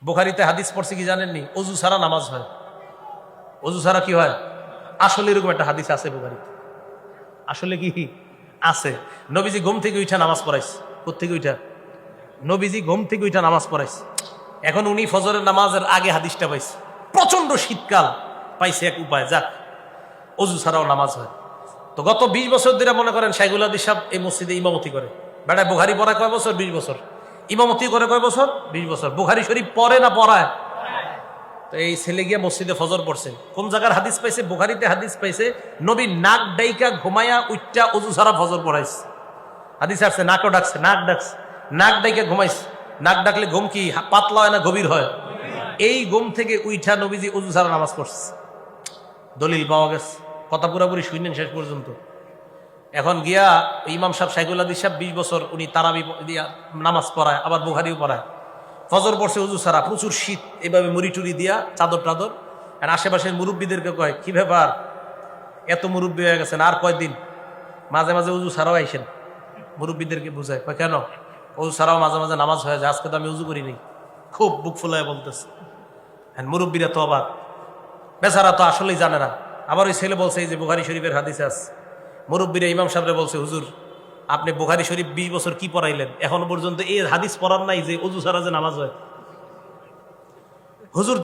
বুখারীতে হাদিস পড়ছে কি জানেননি? অজু ছাড়া নামাজ হয়। অজু ছাড়া কি হয়? আসলে এরকম একটা হাদিস আছে বুখারীতে। আসলে কি আছে? নবীজি ঘুম থেকে উঠা নামাজ পড়াইছে। কোত্থেকে উঠা? নবীজি ঘুম থেকে উঠা নামাজ পড়াইছে। এখন উনি ফজরের নামাজের আগে হাদিসটা পাইছে। প্রচন্ড শীতকাল, পাইছে এক উপায়, যাক অজু ছাড়াও নামাজ হয়। তো গত 20 বছর ধরে মনে করেন শাইখুল হাদিস সাহেব এই মসজিদে ইমামতি করে। বেড়ায় বুখারী পড়ায় কয় বছর? 20 বছর। ইমামতি করে কয় বছর? 20 বছর। বুখারী শরীফ পড়ে না পড়ায়? তো এই ছেলে গিয়ে মসজিদে ফজর পড়ছে। কোন জায়গার হাদিস পাইছে? বুখারীতে হাদিস পাইছে নবী নাক ডাইকা ঘুমায়া উঠটা অজু ছাড়া ফজর পড়াইছে। হাদিস আসছে নাকও ডাকছে, নাক ডাকছে, নাক ডাইকা ঘুমাইছে। নাক ডাকলে ঘুম কি পাতলা হয় না গভীর হয়? এই ঘুম থেকে উইঠা নবীজি অজু ছাড়া নামাজ পড়ছে। দলিল পাওয়া গেছে। কথা পুরাপুরি শুনেন শেষ পর্যন্ত। এখন গিয়া ইমাম সাহেব শাইখুল হাদিস সাহেব 20 বছর উনি তারাবি দিয়া নামাজ পড়ায়, আবার বুখারীও পড়ায়। ফজর পড়ছে অজু ছাড়া, প্রচুর শীত, এভাবে মুড়ি টুরি দিয়া চাদর টাদর। আর আশেপাশের মুরব্বীদেরকে কয়, কি ব্যাপার এত মুরব্বী হয়ে গেছেন, আর কয়দিন মাঝে মাঝে অজু ছাড়াও আইসেন। মুরব্বীদেরকে বুঝায়, কয় কেন? অজু ছাড়াও মাঝে মাঝে নামাজ হয়ে যায়, আজকে তো আমি অজু করিনি। খুব বুক ফুলায় বলতেছে। হ্যাঁ, মুরব্বীরা তো অবাক, বেচারা তো আসলেই জানে না। আবার ওই ছেলে বলছে এই যে বুখারী শরীফের হাদিস আছে। মুরব্বীরা ইমাম সাহেবরে বলছে, হুজুর আপনি বুখারী শরীফ 20 বছর কি পড়াইলেন, এখনো পর্যন্ত এই হাদিস পড়ার নাই যে অজু ছাড়া যে নামাজ হয়। হুজুর